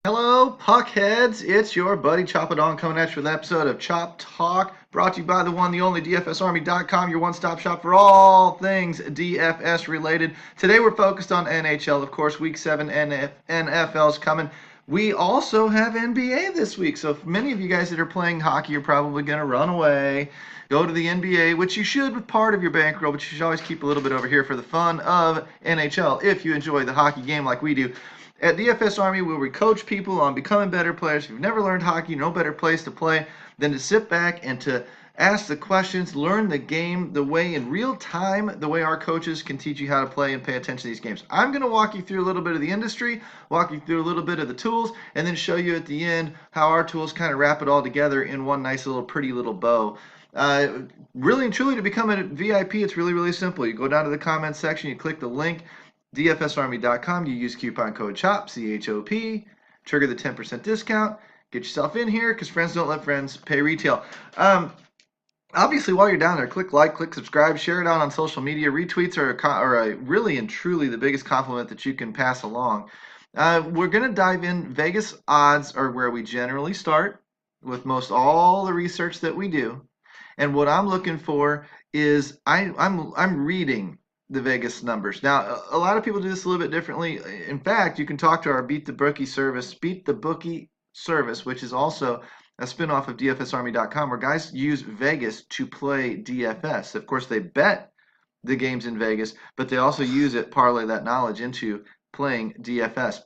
Hello, puckheads. It's your buddy Choppadon coming at you with an episode of Chop Talk, brought to you by the one, the only DFSArmy.com, your one-stop shop for all things DFS related. Today we're focused on NHL. Of course, Week 7 NFL's coming. We also have NBA this week, so for many of you guys that are playing hockey, you're probably going to run away, go to the NBA, which you should with part of your bankroll, but you should always keep a little bit over here for the fun of NHL if you enjoy the hockey game like we do. At DFS Army, where we coach people on becoming better players. If you've never learned hockey, no better place to play than to sit back and to ask the questions, learn the game the way in real time, the way our coaches can teach you how to play and pay attention to these games. I'm going to walk you through a little bit of the industry, walk you through a little bit of the tools, and then show you at the end how our tools kind of wrap it all together in one nice little pretty little bow. Really and truly, to become a VIP, it's really, really simple. You go down to the comments section, you click the link, DFSArmy.com, you use coupon code CHOP, C-H-O-P, trigger the 10% discount, get yourself in here because friends don't let friends pay retail. Obviously, while you're down there, click like, click subscribe, share it out on social media. Retweets are really and truly the biggest compliment that you can pass along. We're going to dive in. Vegas odds are where we generally start with most all the research that we do. And what I'm looking for is I'm reading the Vegas numbers. Now, a lot of people do this a little bit differently. In fact, you can talk to our Beat the Bookie service, which is also a spinoff of DFSArmy.com, where guys use Vegas to play DFS. Of course, they bet the games in Vegas, but they also use it, parlay that knowledge into playing DFS.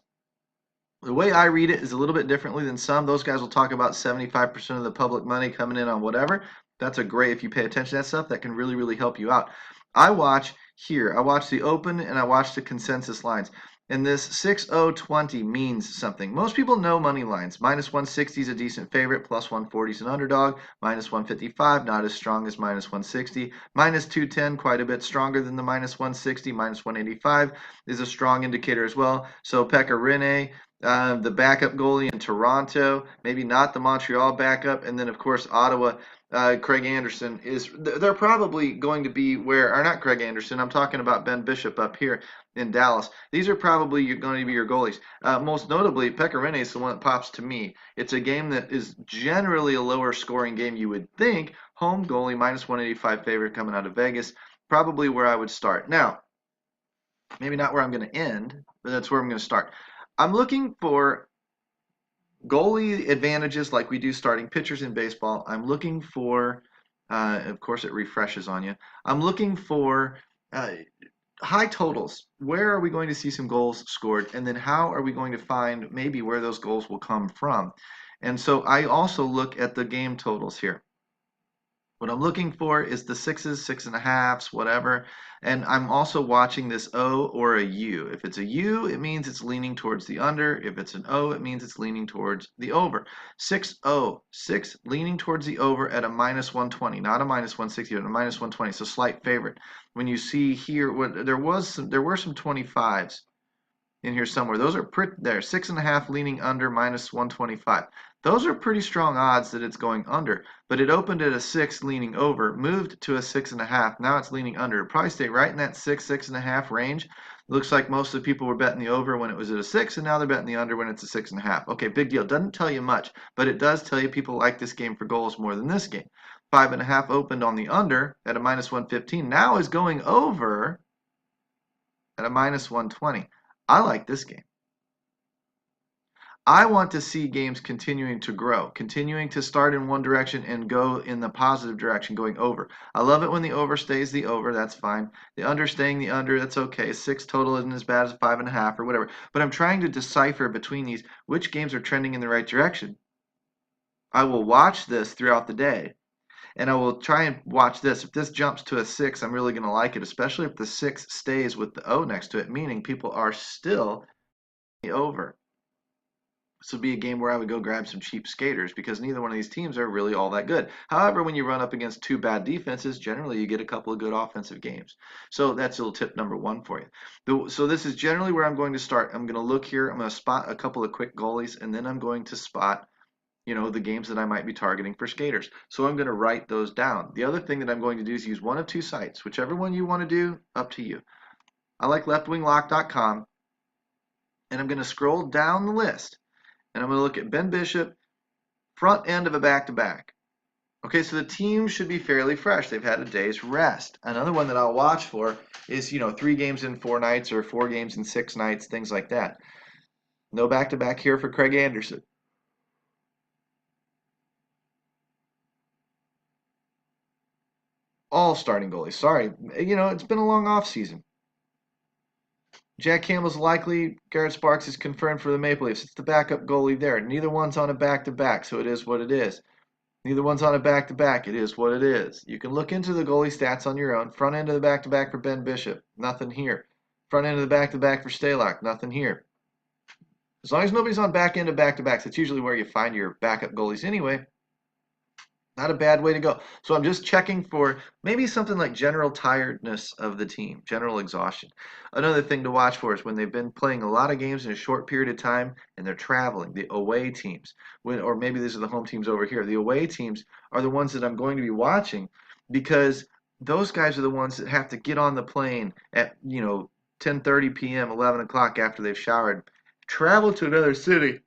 The way I read it is a little bit differently than some. Those guys will talk about 75% of the public money coming in on whatever. That's a great, if you pay attention to that stuff, that can really, really help you out. I watch the open and I watch the consensus lines. And this 6-0-20 means something. Most people know money lines. Minus 160 is a decent favorite. Plus 140 is an underdog. Minus 155, not as strong as minus 160. Minus 210, quite a bit stronger than the minus 160. Minus 185 is a strong indicator as well. So Pekka Rinne, the backup goalie in Toronto, maybe not the Montreal backup, and then of course Ottawa. Craig Anderson they're probably going to be or not Craig Anderson, I'm talking about Ben Bishop up here in Dallas. These are probably going to be your goalies. Most notably, Pekka Rinne is the one that pops to me. It's a game that is generally a lower scoring game, you would think. Home goalie, minus 185 favorite coming out of Vegas, probably where I would start. Now, maybe not where I'm going to end, but that's where I'm going to start. I'm looking for goalie advantages like we do starting pitchers in baseball. I'm looking for, of course, it refreshes on you. I'm looking for high totals. Where are we going to see some goals scored? And then how are we going to find maybe where those goals will come from? And so I also look at the game totals here. What I'm looking for is the sixes, 6.5s, whatever. And I'm also watching this O or a U. If it's a U, it means it's leaning towards the under. If it's an O, it means it's leaning towards the over. 6-0, 6 leaning towards the over at a minus 120, not a minus 160, but a minus 120. So slight favorite. When you see here, there were some 25s in here somewhere. Those are pretty there. 6.5 leaning under, minus 125. Those are pretty strong odds that it's going under, but it opened at a 6 leaning over, moved to a 6.5. Now it's leaning under. It'll probably stay right in that 6.5 range. Looks like most of the people were betting the over when it was at a 6, and now they're betting the under when it's a 6.5. Okay, big deal. Doesn't tell you much, but it does tell you people like this game for goals more than this game. 5.5 opened on the under at a minus 115. Now is going over at a minus 120. I like this game. I want to see games continuing to grow, continuing to start in one direction and go in the positive direction, going over. I love it when the over stays the over. That's fine. The under staying the under. That's okay. 6 total isn't as bad as 5.5 or whatever. But I'm trying to decipher between these which games are trending in the right direction. I will watch this throughout the day, and I will try and watch this. If this jumps to a 6, I'm really going to like it, especially if the 6 stays with the O next to it, meaning people are still over. This would be a game where I would go grab some cheap skaters because neither one of these teams are really all that good. However, when you run up against 2 bad defenses, generally you get a couple of good offensive games. So that's a little tip number 1 for you. So this is generally where I'm going to start. I'm going to look here. I'm going to spot a couple of quick goalies, and then I'm going to spot the games that I might be targeting for skaters. So I'm going to write those down. The other thing that I'm going to do is use one of 2 sites. Whichever one you want to do, up to you. I like leftwinglock.com, and I'm going to scroll down the list. And I'm going to look at Ben Bishop, front end of a back-to-back. Okay, so the team should be fairly fresh. They've had a day's rest. Another one that I'll watch for is, 3 games in 4 nights or 4 games in 6 nights, things like that. No back-to-back here for Craig Anderson. All starting goalies. Sorry. It's been a long off season. Jack Campbell's likely. Garrett Sparks is confirmed for the Maple Leafs. It's the backup goalie there. Neither one's on a back-to-back, so it is what it is. Neither one's on a back-to-back. It is what it is. You can look into the goalie stats on your own. Front end of the back-to-back for Ben Bishop. Nothing here. Front end of the back-to-back for Stalock. Nothing here. As long as nobody's on back end of back-to-backs, that's usually where you find your backup goalies anyway. Not a bad way to go. So I'm just checking for maybe something like general tiredness of the team, general exhaustion. Another thing to watch for is when they've been playing a lot of games in a short period of time and they're traveling, the away teams, or maybe these are the home teams over here. The away teams are the ones that I'm going to be watching because those guys are the ones that have to get on the plane at 10:30 p.m., 11 o'clock after they've showered, travel to another city,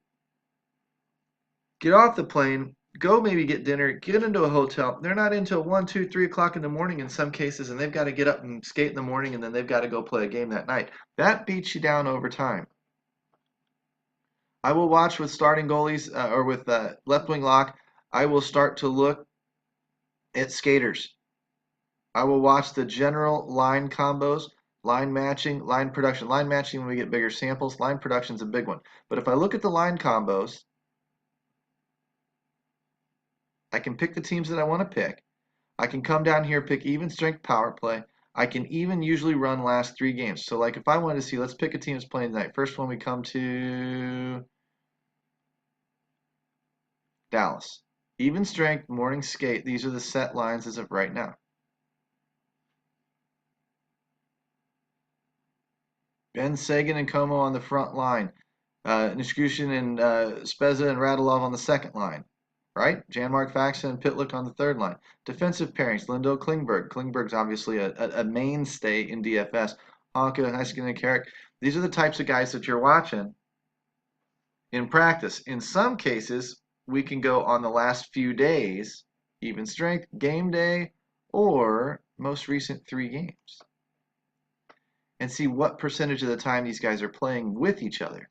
get off the plane, go maybe get dinner, get into a hotel. They're not until 1, 2, 3 o'clock in the morning in some cases, and they've got to get up and skate in the morning, and then they've got to go play a game that night. That beats you down over time. I will watch with starting goalies or with left wing lock. I will start to look at skaters. I will watch the general line combos, line matching, line production. Line matching when we get bigger samples. Line production is a big one. But if I look at the line combos, I can pick the teams that I want to pick. I can come down here, pick even strength power play. I can even usually run last 3 games. So like if I wanted to see, let's pick a team that's playing tonight. First one we come to Dallas. Even strength, morning skate. These are the set lines as of right now. Ben Sagan and Como on the front line. Nichushkin and Spezza and Radulov on the second line. Right? Janmark, Faxon, and Pitlick on the third line. Defensive pairings, Lindell, Klingberg. Klingberg's obviously a mainstay in DFS. Honka, Heskin, and Carrick. These are the types of guys that you're watching in practice. In some cases, we can go on the last few days, even strength, game day, or most recent 3 games, and see what percentage of the time these guys are playing with each other.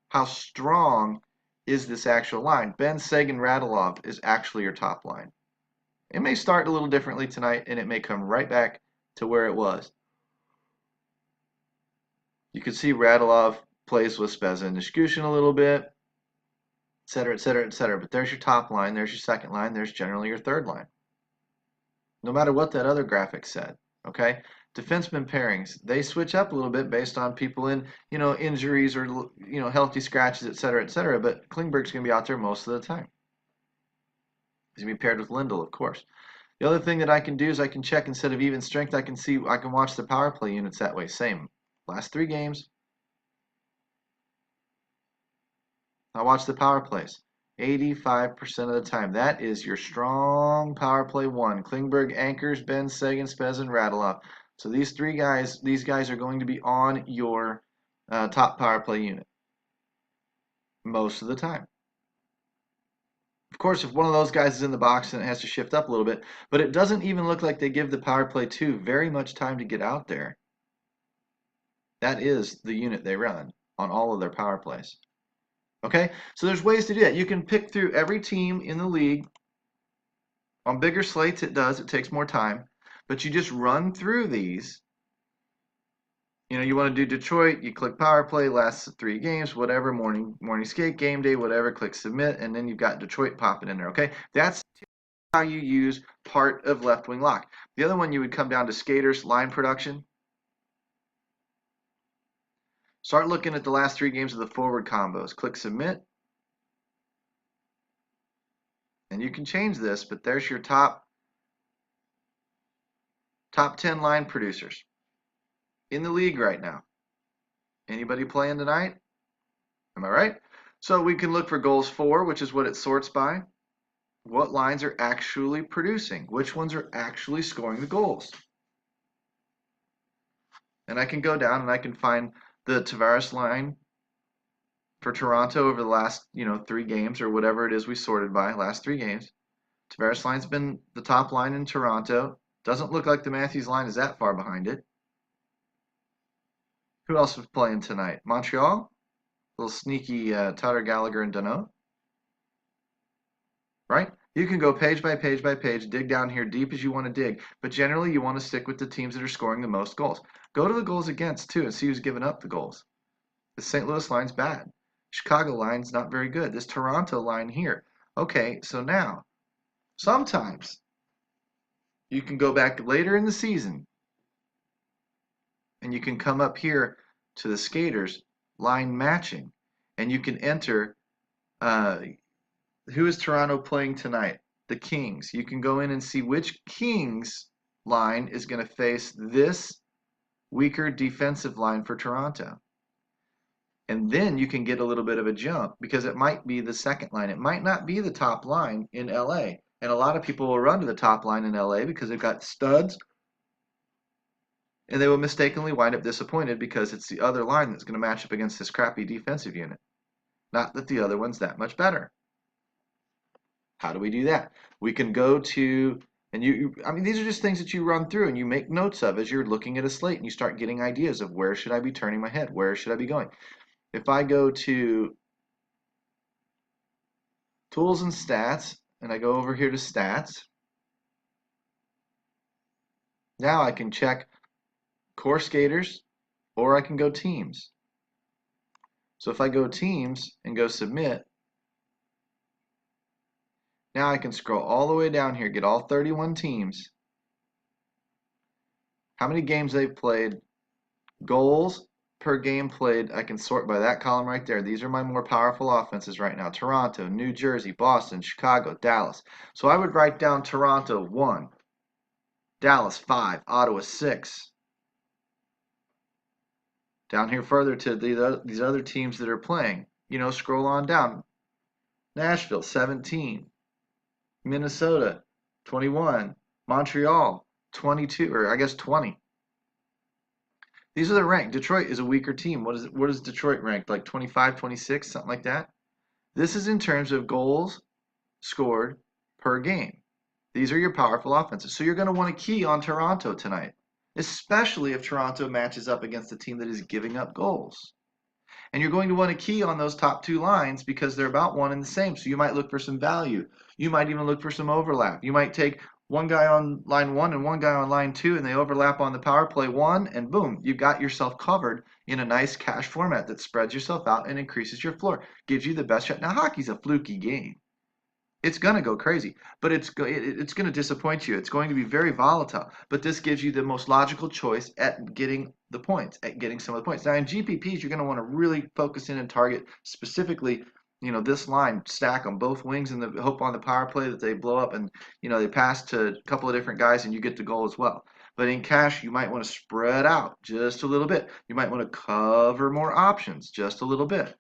How strong is this actual line? Ben Sagan Radulov is actually your top line. It may start a little differently tonight, and it may come right back to where it was. You can see Radulov plays with Spezza and Nichushkin a little bit, et cetera, et cetera, et cetera. But there's your top line, there's your second line, there's generally your third line. No matter what that other graphic said, okay? Defenseman pairings, they switch up a little bit based on people in, injuries or, healthy scratches, et cetera, but Klingberg's going to be out there most of the time. He's going to be paired with Lindell, of course. The other thing that I can do is I can check instead of even strength, I can watch the power play units that way. Same. Last 3 games. I watch the power plays. 85% of the time. That is your strong power play 1. Klingberg, Anchors, Ben, Sagan, Spezza, and Radulov. So these guys are going to be on your top power play unit most of the time. Of course, if one of those guys is in the box, then it has to shift up a little bit. But it doesn't even look like they give the power play 2 very much time to get out there. That is the unit they run on all of their power plays. Okay, so there's ways to do that. You can pick through every team in the league. On bigger slates, it takes more time. But you just run through these. You want to do Detroit, you click power play, lasts 3 games, whatever, morning skate, game day, whatever, click submit, and then you've got Detroit popping in there, okay? That's how you use part of left wing lock. The other one, you would come down to skaters, line production. Start looking at the last 3 games of the forward combos. Click submit. And you can change this, but there's your top 10 line producers in the league right now. Anybody playing tonight? Am I right? So we can look for goals for, which is what it sorts by. What lines are actually producing? Which ones are actually scoring the goals? And I can go down and I can find the Tavares line for Toronto over the last, 3 games or whatever it is we sorted by, last 3 games. Tavares line's been the top line in Toronto. Doesn't look like the Matthews line is that far behind it. Who else was playing tonight? Montreal? A little sneaky Tyler Gallagher and Danault. Right? You can go page by page by page, dig down here deep as you want to dig, but generally you want to stick with the teams that are scoring the most goals. Go to the goals against, too, and see who's giving up the goals. The St. Louis line's bad. Chicago line's not very good. This Toronto line here. Okay, so now, sometimes you can go back later in the season and you can come up here to the skaters line matching and you can enter who is Toronto playing tonight? The Kings. You can go in and see which Kings line is going to face this weaker defensive line for Toronto. And then you can get a little bit of a jump because it might be the second line. It might not be the top line in LA. And a lot of people will run to the top line in LA because they've got studs. And they will mistakenly wind up disappointed because it's the other line that's going to match up against this crappy defensive unit. Not that the other one's that much better. How do we do that? We can go to, and I mean, these are just things that you run through and you make notes of as you're looking at a slate and you start getting ideas of where should I be turning my head? Where should I be going? If I go to Tools and Stats, and I go over here to Stats, now I can check Core Skaters, or I can go Teams. So if I go Teams and go Submit, now I can scroll all the way down here, get all 31 teams, how many games they've played, goals per game played. I can sort by that column right there. These are my more powerful offenses right now. Toronto, New Jersey, Boston, Chicago, Dallas. So I would write down Toronto 1, Dallas 5, Ottawa 6. Down here further to these other teams that are playing. Scroll on down. Nashville 17. Minnesota 21, Montreal 22, or I guess 20. These are the ranked. Detroit is a weaker team. What is Detroit ranked? Like 25, 26, something like that? This is in terms of goals scored per game. These are your powerful offenses. So you're going to want to key on Toronto tonight, especially if Toronto matches up against a team that is giving up goals. And you're going to want to key on those top 2 lines because they're about one and the same. So you might look for some value. You might even look for some overlap. You might take one guy on line 1 and one guy on line 2, and they overlap on the power play 1, and boom, you've got yourself covered in a nice cash format that spreads yourself out and increases your floor. Gives you the best shot. Now, hockey's a fluky game. It's going to go crazy, but it's going to disappoint you. It's going to be very volatile, but this gives you the most logical choice at getting the points, at getting some of the points. Now, in GPPs, you're going to want to really focus in and target specifically, this line, stack on both wings and hope on the power play that they blow up and, they pass to a couple of different guys and you get the goal as well. But in cash, you might want to spread out just a little bit. You might want to cover more options just a little bit.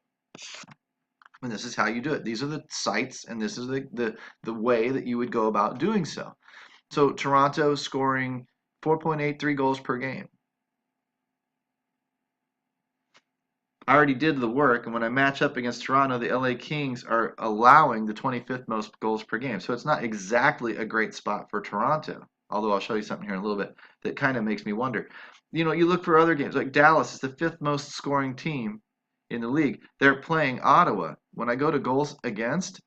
And this is how you do it. These are the sites, and this is the way that you would go about doing so. So Toronto scoring 4.83 goals per game. I already did the work, and when I match up against Toronto, the LA Kings are allowing the 25th most goals per game. So it's not exactly a great spot for Toronto, although I'll show you something here in a little bit that kind of makes me wonder. You look for other games, like Dallas is the 5th most scoring team in the league. They're playing Ottawa. When I go to goals against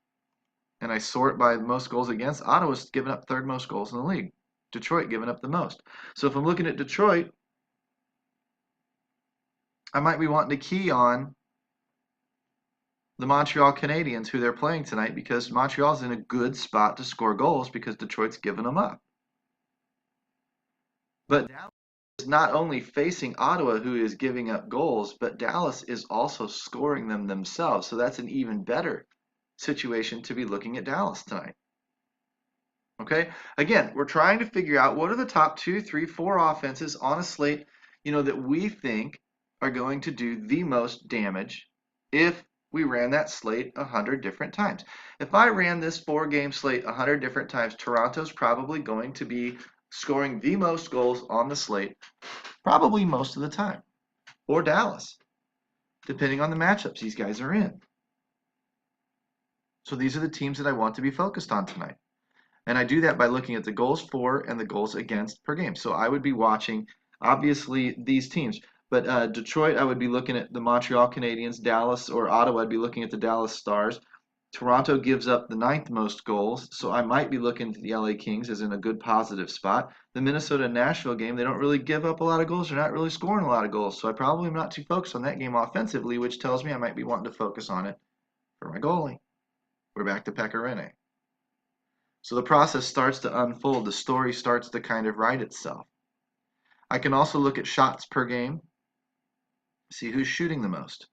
and I sort by most goals against, Ottawa's giving up 3rd most goals in the league. Detroit giving up the most. So if I'm looking at Detroit, I might be wanting to key on the Montreal Canadiens, who they're playing tonight, because Montreal's in a good spot to score goals because Detroit's giving them up. But Dallas is not only facing Ottawa, who is giving up goals, but Dallas is also scoring them themselves. So that's an even better situation to be looking at Dallas tonight. Okay? Again, we're trying to figure out what are the top 2, 3, 4 offenses on a slate, that we think are going to do the most damage if we ran that slate 100 different times. If I ran this 4-game slate 100 different times, Toronto's probably going to be scoring the most goals on the slate, probably most of the time, or Dallas. depending on the matchups these guys are in. So these are the teams that I want to be focused on tonight. And I do that by looking at the goals for and the goals against per game. So I would be watching, obviously, these teams. But Detroit, I would be looking at the Montreal Canadiens. Dallas or Ottawa, I'd be looking at the Dallas Stars. Toronto gives up the 9th most goals, so I might be looking at the LA Kings as in a good positive spot. The Minnesota-Nashville game, they don't really give up a lot of goals. They're not really scoring a lot of goals, so I probably am not too focused on that game offensively, which tells me I might be wanting to focus on it for my goalie. We're back to Pecorine. So the process starts to unfold. The story starts to kind of write itself. I can also look at shots per game, see who's shooting the most,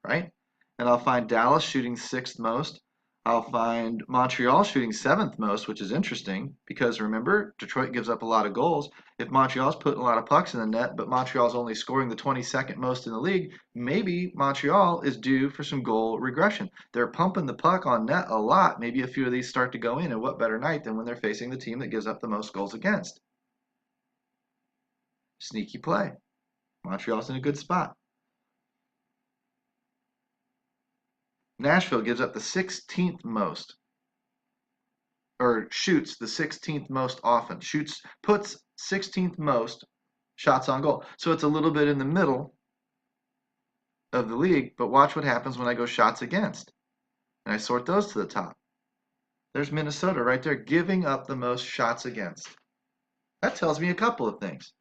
right? And I'll find Dallas shooting 6th most. I'll find Montreal shooting 7th most, which is interesting because remember, Detroit gives up a lot of goals. If Montreal's putting a lot of pucks in the net, but Montreal's only scoring the 22nd most in the league, maybe Montreal is due for some goal regression. They're pumping the puck on net a lot. Maybe a few of these start to go in, and what better night than when they're facing the team that gives up the most goals against? Sneaky play. Montreal's in a good spot. Nashville gives up the 16th most, or shoots the 16th most often. Puts 16th most shots on goal. So it's a little bit in the middle of the league, but watch what happens when I go shots against. And I sort those to the top. There's Minnesota right there giving up the most shots against. That tells me a couple of things.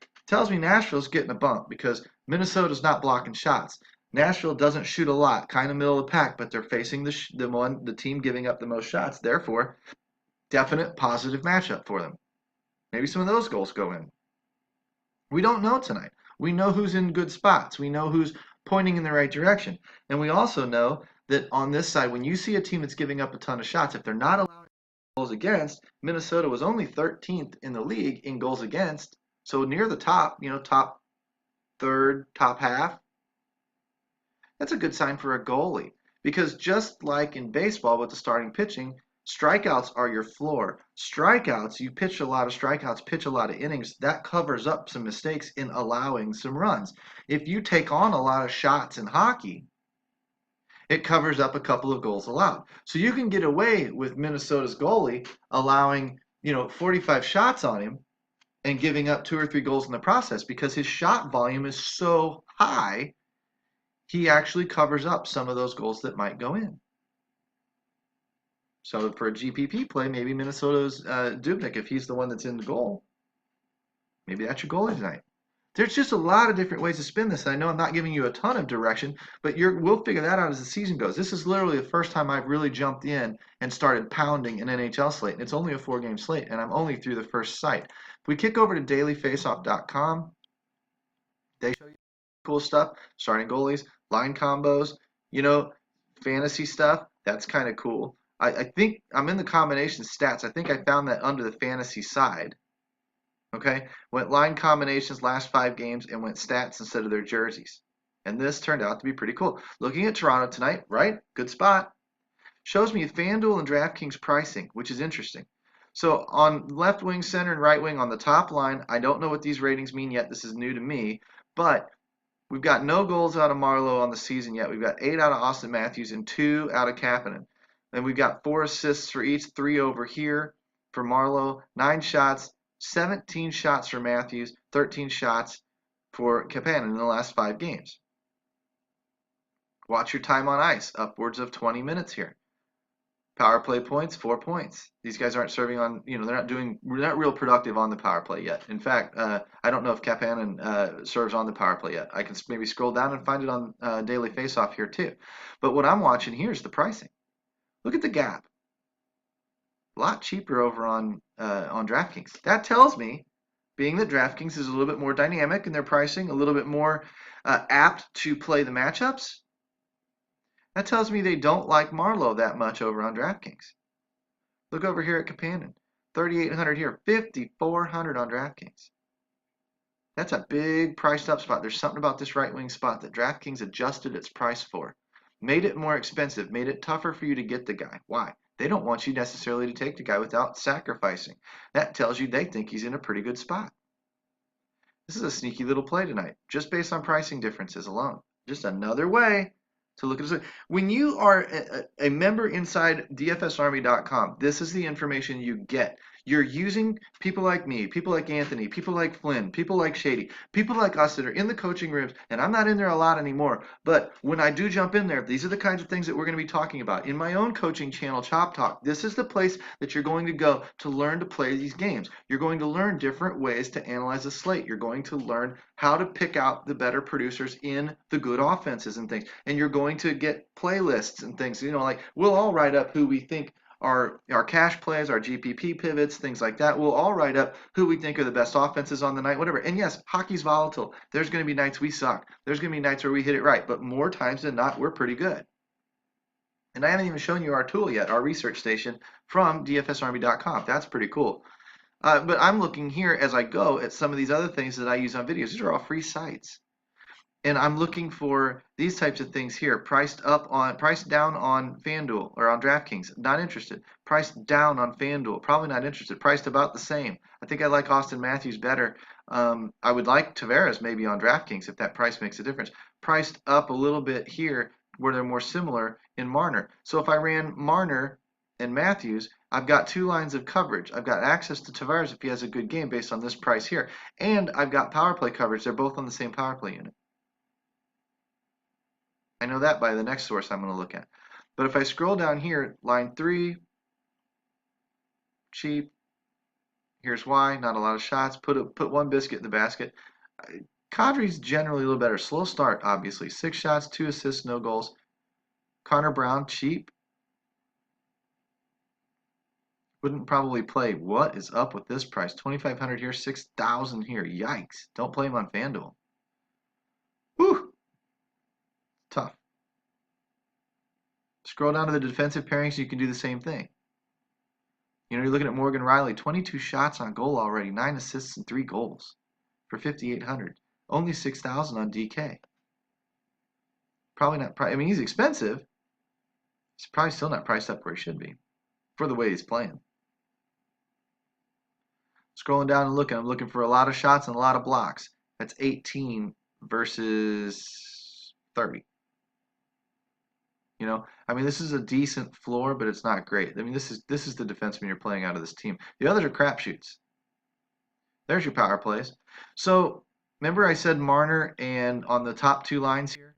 It tells me Nashville's getting a bump because Minnesota's not blocking shots. Nashville doesn't shoot a lot, kind of middle of the pack, but they're facing the team giving up the most shots. Therefore, definite positive matchup for them. Maybe some of those goals go in. We don't know tonight. We know who's in good spots. We know who's pointing in the right direction. And we also know that on this side, when you see a team that's giving up a ton of shots, if they're not allowing goals against, Minnesota was only 13th in the league in goals against. So near the top, top third, top half. That's a good sign for a goalie because just like in baseball with the starting pitching, strikeouts are your floor. Strikeouts, you pitch a lot of strikeouts, pitch a lot of innings, that covers up some mistakes in allowing some runs. If you take on a lot of shots in hockey, it covers up a couple of goals allowed. So you can get away with Minnesota's goalie allowing, 45 shots on him and giving up 2 or 3 goals in the process because his shot volume is so high. He actually covers up some of those goals that might go in. So for a GPP play, maybe Minnesota's Dubnyk, if he's the one that's in the goal, maybe that's your goalie tonight. There's just a lot of different ways to spin this. I know I'm not giving you a ton of direction, but we'll figure that out as the season goes. This is literally the first time I've really jumped in and started pounding an NHL slate. And it's only a 4-game slate, and I'm only through the first site. If we kick over to dailyfaceoff.com, they show you cool stuff, starting goalies, line combos, fantasy stuff. That's kind of cool. I think I'm in the combination stats. I think I found that under the fantasy side. Okay, went line combinations last 5 games and went stats instead of their jerseys. And this turned out to be pretty cool. Looking at Toronto tonight, right? Good spot. Shows me Fanduel and DraftKings pricing, which is interesting. So on left wing, center, and right wing on the top line, I don't know what these ratings mean yet. This is new to me. But we've got no goals out of Marleau on the season yet. We've got 8 out of Austin Matthews and 2 out of Kapanen. Then we've got 4 assists for each, 3 over here for Marleau, 9 shots, 17 shots for Matthews, 13 shots for Kapanen in the last 5 games. Watch your time on ice, upwards of 20 minutes here. Power play points, 4 points. These guys aren't serving on, they're not real productive on the power play yet. In fact, I don't know if Kapanen serves on the power play yet. I can maybe scroll down and find it on Daily Faceoff here too. But what I'm watching here is the pricing. Look at the gap. A lot cheaper over on DraftKings. That tells me, being that DraftKings is a little bit more dynamic in their pricing, a little bit more apt to play the matchups, that tells me they don't like Marleau that much over on DraftKings. Look over here at Kapanen. 3,800 here, 5,400 on DraftKings. That's a big priced up spot. There's something about this right wing spot that DraftKings adjusted its price for. Made it more expensive, made it tougher for you to get the guy. Why? They don't want you necessarily to take the guy without sacrificing. That tells you they think he's in a pretty good spot. This is a sneaky little play tonight, just based on pricing differences alone. Just another way to look at it. When you are a member inside DFSArmy.com, this is the information you get. You're using people like me, people like Anthony, people like Flynn, people like Shady, people like us that are in the coaching rooms, and I'm not in there a lot anymore. But when I do jump in there, these are the kinds of things that we're going to be talking about. In my own coaching channel, ChopTalk, this is the place that you're going to go to learn to play these games. You're going to learn different ways to analyze a slate. You're going to learn how to pick out the better producers in the good offenses and things. And you're going to get playlists and things. You know, like we'll all write up who we think our cash plays, our GPP pivots, things like that. We'll all write up who we think are the best offenses on the night, whatever. And yes, hockey's volatile. There's going to be nights we suck. There's going to be nights where we hit it right. But more times than not, we're pretty good. And I haven't even shown you our tool yet, our research station from DFSArmy.com. That's pretty cool. But I'm looking here as I go at some of these other things that I use on videos. These are all free sites. And I'm looking for these types of things here. Priced down on Fanduel or on DraftKings. Not interested. Priced down on Fanduel. Probably not interested. Priced about the same. I think I like Austin Matthews better. I would like Tavares maybe on DraftKings if that price makes a difference. Priced up a little bit here where they're more similar in Marner. So if I ran Marner and Matthews, I've got two lines of coverage. I've got access to Tavares if he has a good game based on this price here. And I've got power play coverage. They're both on the same power play unit. I know that by the next source I'm going to look at. But if I scroll down here, line 3, cheap. Here's why. Not a lot of shots. Put one biscuit in the basket. Kadri's generally a little better. Slow start, obviously. 6 shots, 2 assists, no goals. Connor Brown, cheap. Wouldn't probably play. What is up with this price? 2,500 here, 6,000 here. Yikes. Don't play him on FanDuel. Whew. Tough. Scroll down to the defensive pairings, you can do the same thing. You know, you're looking at Morgan Riley, 22 shots on goal already, 9 assists and 3 goals for 5,800. Only 6,000 on DK. Probably not. I mean, he's expensive. He's probably still not priced up where he should be for the way he's playing. Scrolling down and looking, I'm looking for a lot of shots and a lot of blocks. That's 18 versus 30. You know, I mean, this is a decent floor, but it's not great. I mean, this is the defenseman you're playing out of this team. The others are crapshoots. There's your power plays. So remember I said Marner and on the top 2 lines here,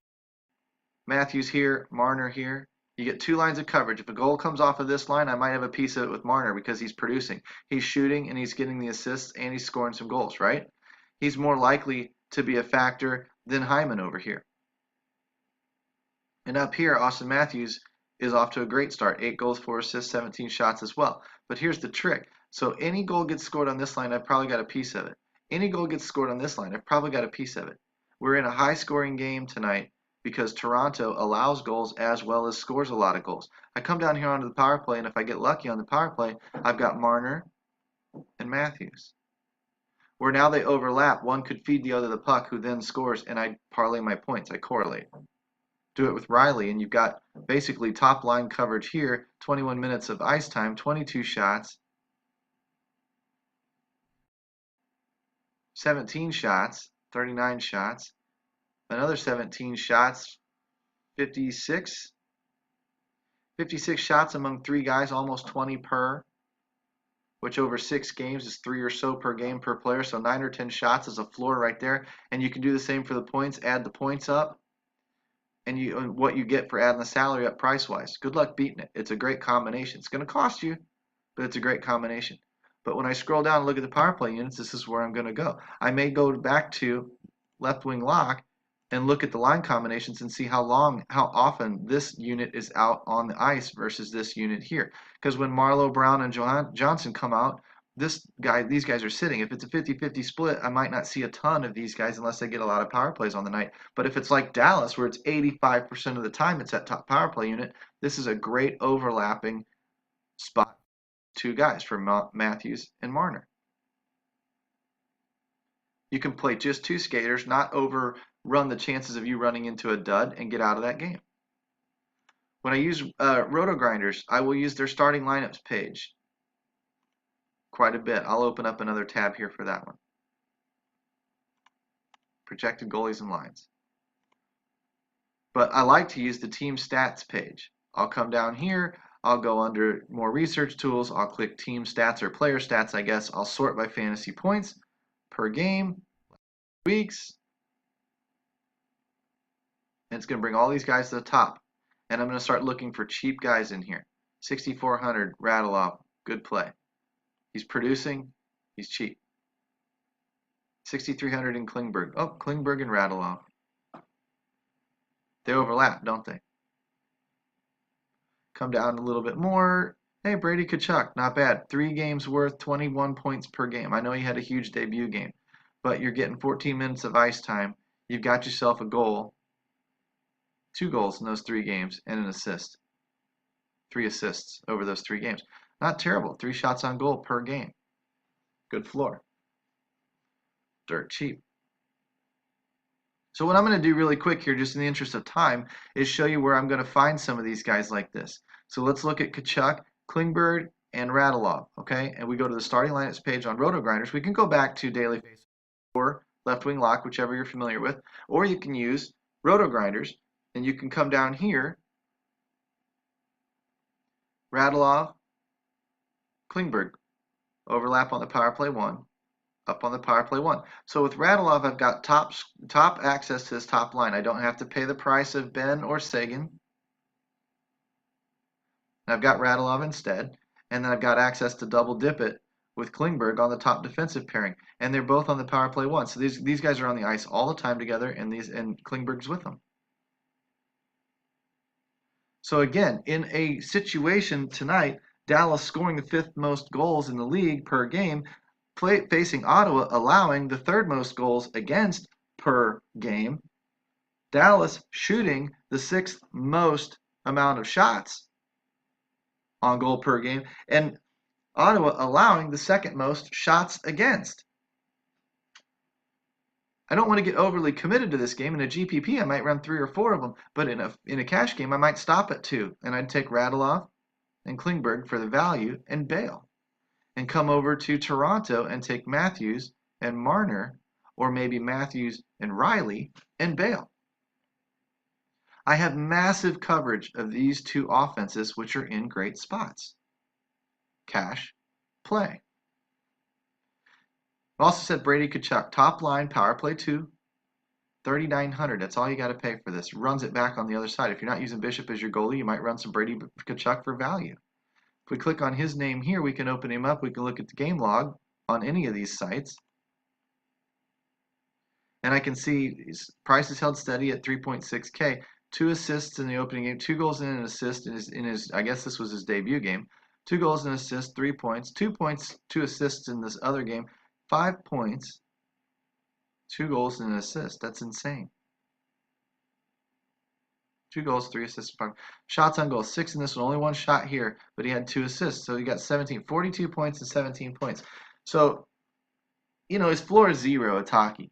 Matthews here, Marner here. You get 2 lines of coverage. If a goal comes off of this line, I might have a piece of it with Marner because he's producing. He's shooting and he's getting the assists and he's scoring some goals, right? He's more likely to be a factor than Hyman over here. And up here, Austin Matthews is off to a great start. 8 goals, 4 assists, 17 shots as well. But here's the trick. So any goal gets scored on this line, I've probably got a piece of it. Any goal gets scored on this line, I've probably got a piece of it. We're in a high-scoring game tonight because Toronto allows goals as well as scores a lot of goals. I come down here onto the power play, and if I get lucky on the power play, I've got Marner and Matthews. Where now they overlap, one could feed the other the puck, who then scores, and I parlay my points. I correlate. Do it with Riley, and you've got basically top line coverage here, 21 minutes of ice time, 22 shots, 17 shots, 39 shots, another 17 shots, 56 shots among 3 guys, almost 20 per, which over 6 games is 3 or so per game per player, so 9 or 10 shots is a floor right there, and you can do the same for the points, add the points up, and what you get for adding the salary up price-wise. Good luck beating it. It's a great combination. It's going to cost you, but it's a great combination. But when I scroll down and look at the power play units, this is where I'm going to go. I may go back to left wing lock and look at the line combinations and see how often this unit is out on the ice versus this unit here. Because when Marlowe, Brown, and Johnson come out, these guys are sitting. If it's a 50-50 split, I might not see a ton of these guys unless they get a lot of power plays on the night. But if it's like Dallas, where it's 85% of the time it's that top power play unit, this is a great overlapping spot. 2 guys for Matthews and Marner. You can play just 2 skaters, not overrun the chances of you running into a dud and get out of that game. When I use Roto Grinders, I will use their starting lineups page quite a bit. I'll open up another tab here for that one. Projected goalies and lines. But I like to use the team stats page. I'll come down here, I'll go under more research tools, I'll click team stats or player stats, I guess. I'll sort by fantasy points per game, weeks, and it's going to bring all these guys to the top. And I'm going to start looking for cheap guys in here. 6,400, Radulov, good play. He's producing, he's cheap. 6,300 in Klingberg. Oh, Klingberg and Radulov. They overlap, don't they? Come down a little bit more. Hey, Brady Tkachuk, not bad. 3 games worth, 21 points per game. I know he had a huge debut game, but you're getting 14 minutes of ice time. You've got yourself a goal, 2 goals in those 3 games, and an assist. 3 assists over those 3 games. Not terrible. 3 shots on goal per game. Good floor. Dirt cheap. So what I'm going to do really quick here, just in the interest of time, is show you where I'm going to find some of these guys like this. So let's look at Tkachuk, Klingberg, and Radulov, okay? And we go to the starting lineups page on Roto Grinders. We can go back to Daily Face or Left Wing Lock, whichever you're familiar with, or you can use Roto Grinders, and you can come down here, Radulov, Klingberg, overlap on the power play 1. Up on the power play 1. So with Radulov, I've got top access to this top line. I don't have to pay the price of Ben or Sagan. I've got Radulov instead, and then I've got access to double dip it with Klingberg on the top defensive pairing, and they're both on the power play 1. So these guys are on the ice all the time together, and Klingberg's with them. So again, in a situation tonight, Dallas scoring the 5th most goals in the league per game, facing Ottawa, allowing the 3rd most goals against per game. Dallas shooting the 6th most amount of shots on goal per game, and Ottawa allowing the 2nd most shots against. I don't want to get overly committed to this game. In a GPP, I might run 3 or 4 of them, but in a cash game, I might stop at 2, and I'd take Radulov and Klingberg for the value and bail. And come over to Toronto and take Matthews and Marner, or maybe Matthews and Riley, and bail. I have massive coverage of these 2 offenses, which are in great spots. Cash, play. I also said Brady Tkachuk, top line, power play 2, 3,900. That's all you got to pay for this. Runs it back on the other side. If you're not using Bishop as your goalie, you might run some Brady Tkachuk for value. If we click on his name here, we can open him up. We can look at the game log on any of these sites. And I can see his price is held steady at 3.6K. 2 assists in the opening game, 2 goals and an assist in his I guess this was his debut game. 2 goals and an assist, 3 points. 2 points, 2 assists in this other game. 5 points, 2 goals and an assist. That's insane. 2 goals, 3 assists, 5 shots on goal. 6 in this one. Only 1 shot here, but he had 2 assists. So he got 42 points and 17 points. So, you know, his floor is 0 at hockey.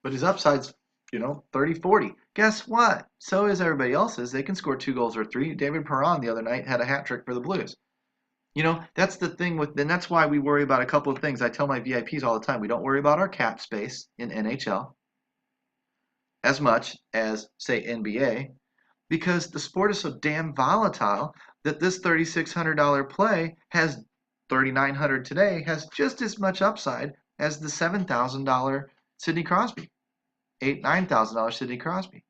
But his upside's, 30, 40. Guess what? So is everybody else's. They can score 2 goals or 3. David Perron the other night had a hat trick for the Blues. That's the thing and that's why we worry about a couple of things. I tell my VIPs all the time, we don't worry about our cap space in NHL as much as, say, NBA, because the sport is so damn volatile that this $3,600 play has $3,900 today, has just as much upside as the $7,000 Sidney Crosby, $9,000 Sidney Crosby.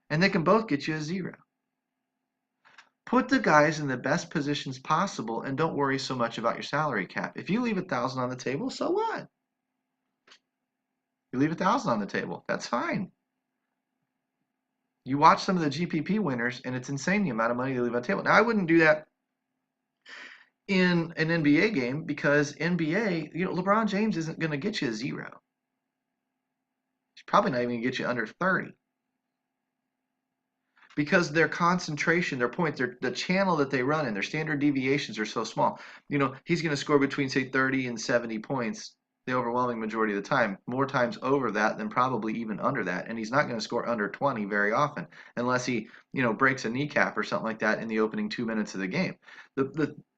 And they can both get you a 0. Put the guys in the best positions possible and don't worry so much about your salary cap. If you leave $1,000 on the table, so what? You leave $1,000 on the table. That's fine. You watch some of the GPP winners, and it's insane the amount of money they leave on the table. Now, I wouldn't do that in an NBA game because NBA, LeBron James isn't going to get you a 0. He's probably not even going to get you under 30. Because their concentration, their points, the channel that they run in, their standard deviations are so small. He's going to score between, say, 30 and 70 points the overwhelming majority of the time, more times over that than probably even under that. And he's not going to score under 20 very often unless he, breaks a kneecap or something like that in the opening 2 minutes of the game.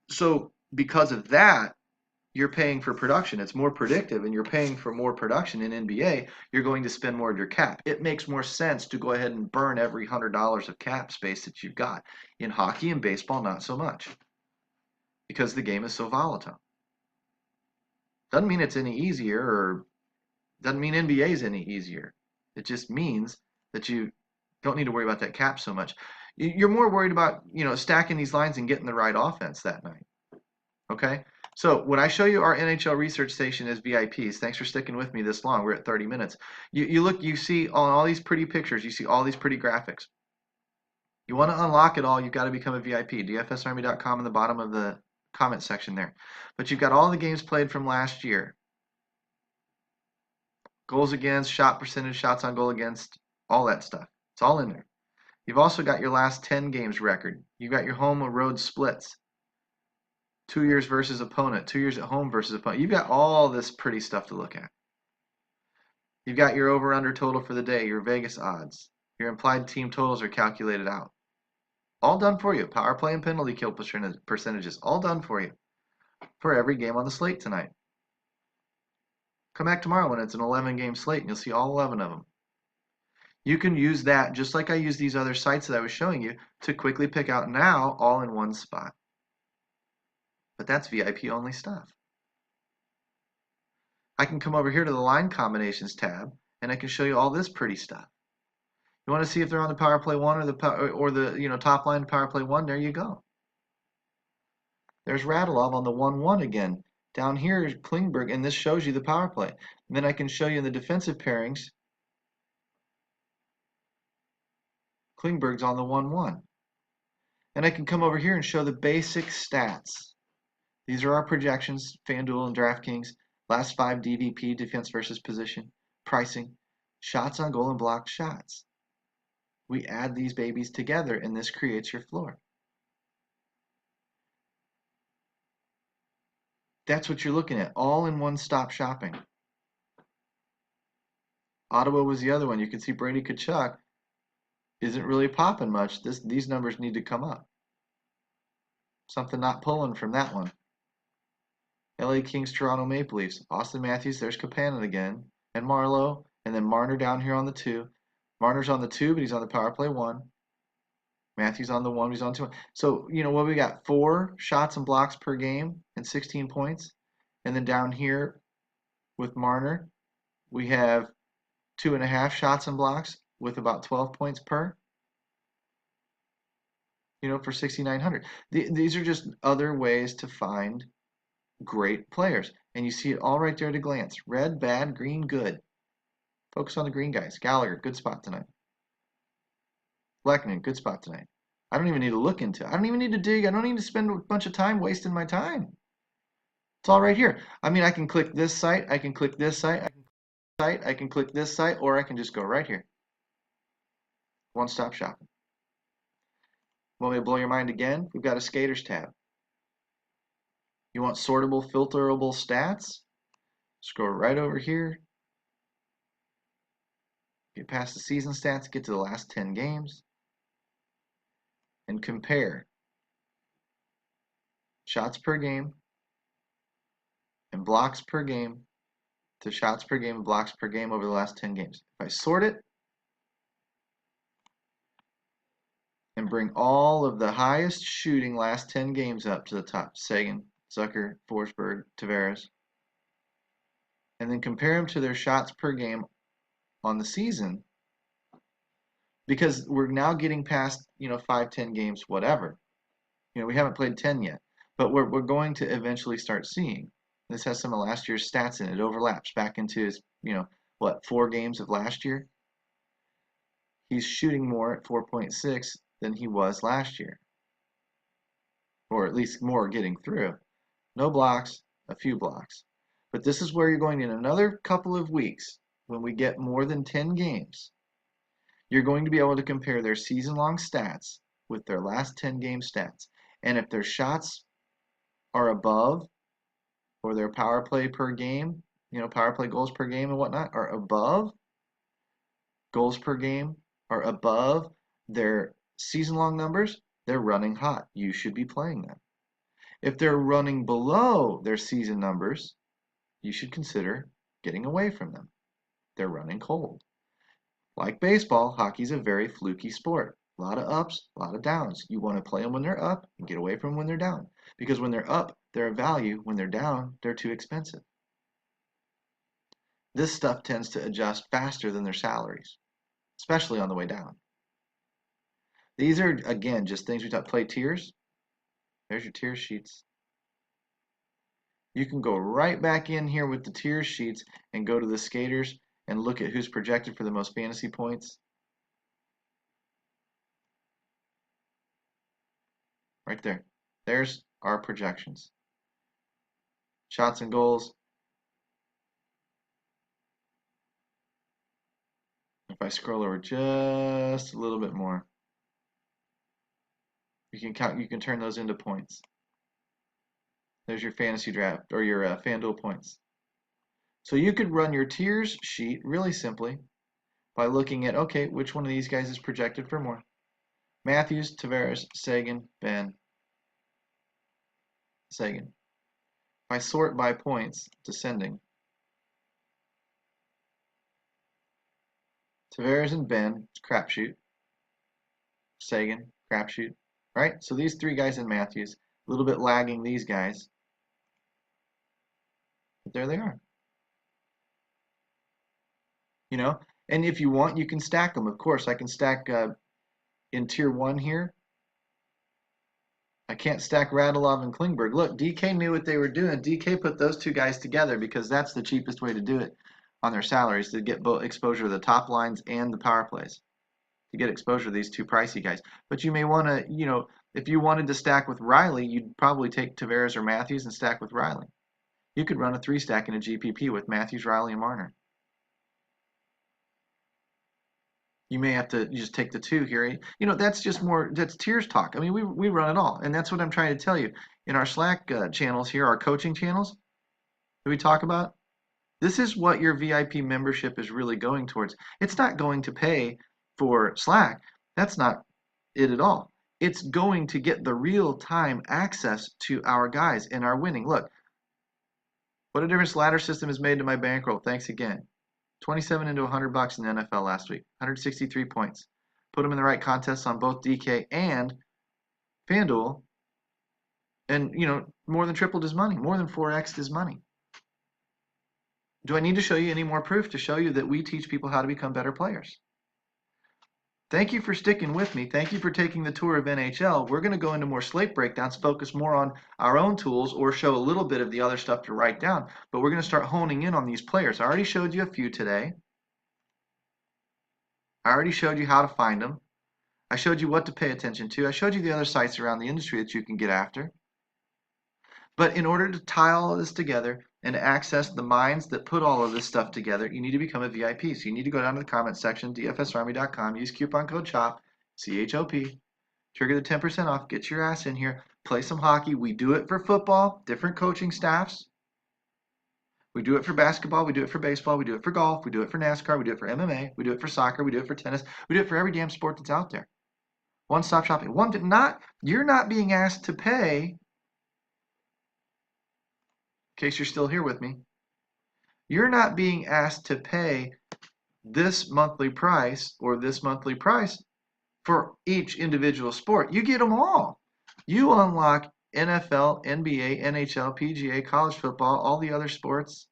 So because of that, you're paying for production. It's more predictive, and you're paying for more production in NBA. You're going to spend more of your cap. It makes more sense to go ahead and burn every $100 of cap space that you've got. In hockey and baseball, not so much, because the game is so volatile. Doesn't mean it's any easier, or doesn't mean NBA is any easier. It just means that you don't need to worry about that cap so much. You're more worried about, stacking these lines and getting the right offense that night. Okay? So when I show you our NHL research station as VIPs, thanks for sticking with me this long. We're at 30 minutes. You look, you see on all these pretty pictures, you see all these pretty graphics. You want to unlock it all, you've got to become a VIP. DFSArmy.com in the bottom of the comment section there. But you've got all the games played from last year. Goals against, shot percentage, shots on goal against, all that stuff. It's all in there. You've also got your last 10 games record. You've got your home or road splits. 2 years versus opponent. 2 years at home versus opponent. You've got all this pretty stuff to look at. You've got your over-under total for the day, your Vegas odds. Your implied team totals are calculated out. All done for you. Power play and penalty kill percentages. All done for you. For every game on the slate tonight. Come back tomorrow when it's an 11-game slate and you'll see all 11 of them. You can use that, just like I use these other sites that I was showing you, to quickly pick out now all in one spot. But that's VIP only stuff. I can come over here to the line combinations tab and I can show you all this pretty stuff. You want to see if they're on the power play one or the top line power play one? There you go. There's Radulov on the 1-1 again. Down here is Klingberg, and this shows you the power play. And then I can show you in the defensive pairings. Klingberg's on the 1-1. And I can come over here and show the basic stats. These are our projections, Fanduel and DraftKings, last 5 DVP, defense versus position, pricing, shots on goal and blocked shots. We add these babies together and this creates your floor. That's what you're looking at, all in one-stop shopping. Ottawa was the other one. You can see Brady Tkachuk isn't really popping much. These numbers need to come up. Something not pulling from that one. LA Kings, Toronto Maple Leafs. Austin Matthews, there's Kapanen again. And Marlowe. And then Marner down here on the 2. Marner's on the 2, but he's on the power play 1. Matthews on the 1, he's on 2. So, what we got? 4 shots and blocks per game and 16 points. And then down here with Marner, we have 2.5 shots and blocks with about 12 points per. For 6,900. These are just other ways to find great players. And you see it all right there at a glance. Red, bad, green, good. Focus on the green guys. Gallagher, good spot tonight. Blackman, good spot tonight. I don't even need to look into it. I don't even need to dig. I don't need to spend a bunch of time wasting my time. It's all right here. I mean, I can click this site. I can click this site. I can click this site, or I can just go right here. One-stop shopping. Want me to blow your mind again? We've got a skaters tab. You want sortable, filterable stats? Scroll right over here. Get past the season stats, get to the last 10 games, and compare shots per game and blocks per game to shots per game and blocks per game over the last 10 games. If I sort it and bring all of the highest shooting last 10 games up to the top, Sagan, Zucker, Forsberg, Tavares, and then compare them to their shots per game on the season, because we're now getting past 5-10 games, whatever. We haven't played 10 yet, but we're going to eventually start seeing. This has some of last year's stats in it. It overlaps back into his 4 games of last year. He's shooting more at 4.6 than he was last year, or at least more getting through. No blocks, a few blocks. But this is where you're going in another couple of weeks. When we get more than 10 games, you're going to be able to compare their season-long stats with their last 10 game stats. And if their shots are above, or their power play per game, power play goals per game and whatnot are above, goals per game are above their season-long numbers, they're running hot. You should be playing them. If they're running below their season numbers, you should consider getting away from them. They're running cold. Like baseball, hockey's a very fluky sport. A lot of ups, a lot of downs. You want to play them when they're up and get away from them when they're down. Because when they're up, they're a value. When they're down, they're too expensive. This stuff tends to adjust faster than their salaries, especially on the way down. These are, again, just things we talk. Play tiers. There's your tier sheets. You can go right back in here with the tier sheets and go to the skaters and look at who's projected for the most fantasy points. Right there. There's our projections. Shots and goals. If I scroll over just a little bit more, you can turn those into points. There's your fantasy draft or your Fanduel points. So you could run your tiers sheet really simply by looking at, okay, which one of these guys is projected for more? Matthews, Tavares, Sagan, Ben, Sagan. If I sort by points, descending, Tavares and Ben, crapshoot. Sagan, crapshoot. Right? So these three guys in Matthews, a little bit lagging these guys. But there they are. You know, and if you want, you can stack them. Of course, I can stack in tier 1 here. I can't stack Radulov and Klingberg. Look, DK knew what they were doing. DK put those two guys together because that's the cheapest way to do it on their salaries, to get both exposure to the top lines and the power plays, to get exposure to these two pricey guys. But you may want to, you know, if you wanted to stack with Riley, you'd probably take Tavares or Matthews and stack with Riley. You could run a 3-stack in a GPP with Matthews, Riley, and Marner. You may have to just take the 2 here. You know, that's just more, that's tiers talk. I mean, we run it all. And that's what I'm trying to tell you. In our Slack channels here, our coaching channels that we talk about, this is what your VIP membership is really going towards. It's not going to pay for Slack. That's not it at all. It's going to get the real-time access to our guys and our winning. Look, what a difference ladder system has made to my bankroll. Thanks again. 27 into $100 in the NFL last week. 163 points. Put them in the right contests on both DK and FanDuel. And, you know, more than tripled his money. More than 4x'd his money. Do I need to show you any more proof to show you that we teach people how to become better players? Thank you for sticking with me. Thank you for taking the tour of NHL. We're going to go into more slate breakdowns, focus more on our own tools, or show a little bit of the other stuff to write down. But we're going to start honing in on these players. I already showed you a few today. I already showed you how to find them. I showed you what to pay attention to. I showed you the other sites around the industry that you can get after. But in order to tie all of this together and access the minds that put all of this stuff together, you need to become a VIP. So you need to go down to the comment section, dfsarmy.com, use coupon code CHOP, C-H-O-P, trigger the 10% off, get your ass in here, play some hockey. We do it for football, different coaching staffs. We do it for basketball, we do it for baseball, we do it for golf, we do it for NASCAR, we do it for MMA, we do it for soccer, we do it for tennis, we do it for every damn sport that's out there. One-stop shopping. You're not being asked to pay, in case you're still here with me, you're not being asked to pay this monthly price or this monthly price for each individual sport. You get them all. You unlock NFL, NBA, NHL, PGA, college football, all the other sports.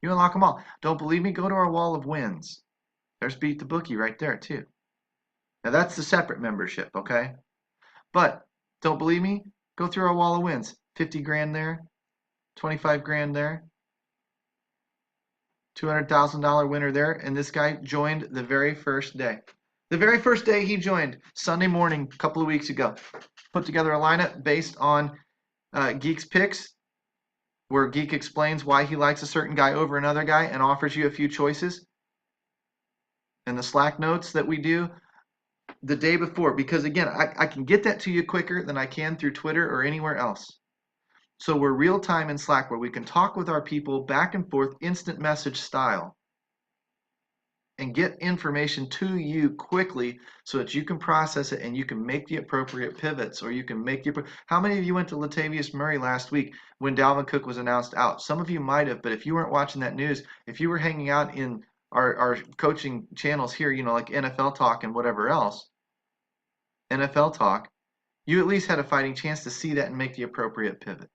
You unlock them all. Don't believe me? Go to our wall of wins. There's Beat the Bookie right there too. Now that's the separate membership, okay? But don't believe me? Go through our wall of wins. 50 grand there, 25 grand there, $200,000 winner there, and this guy joined the very first day. The very first day he joined, Sunday morning, a couple of weeks ago. Put together a lineup based on Geek's picks, where Geek explains why he likes a certain guy over another guy and offers you a few choices. And the Slack notes that we do the day before, because again, I can get that to you quicker than I can through Twitter or anywhere else. So we're real time in Slack where we can talk with our people back and forth, instant message style. and get information to you quickly so that you can process it and you can make the appropriate pivots, or you can make the. How many of you went to Latavius Murray last week when Dalvin Cook was announced out? Some of you might have, but if you weren't watching that news, if you were hanging out in our coaching channels here, like NFL Talk and whatever else, NFL Talk, you at least had a fighting chance to see that and make the appropriate pivot.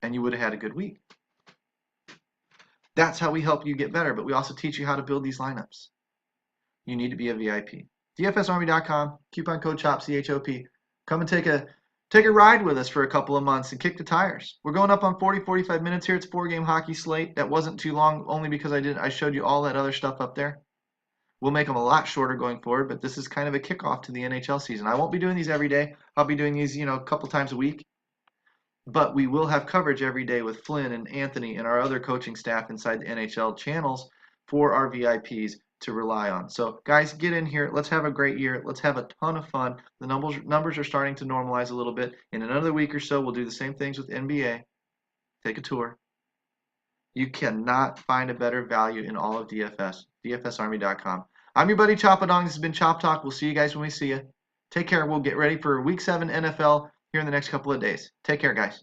And you would have had a good week. That's how we help you get better, but we also teach you how to build these lineups. You need to be a VIP. DFSArmy.com, coupon code CHOP, CHOP. Come and take a ride with us for a couple of months and kick the tires. We're going up on 45 minutes here. It's a 4-game hockey slate. That wasn't too long, only because I showed you all that other stuff up there. We'll make them a lot shorter going forward, but this is kind of a kickoff to the NHL season. I won't be doing these every day. I'll be doing these, a couple times a week. But we will have coverage every day with Flynn and Anthony and our other coaching staff inside the NHL channels for our VIPs to rely on. So, guys, get in here. Let's have a great year. Let's have a ton of fun. The numbers are starting to normalize a little bit. In another week or so, we'll do the same things with NBA. Take a tour. You cannot find a better value in all of DFS. DFSArmy.com. I'm your buddy Choppadong. This has been Chop Talk. We'll see you guys when we see you. Take care. We'll get ready for Week 7 NFL here in the next couple of days. Take care, guys.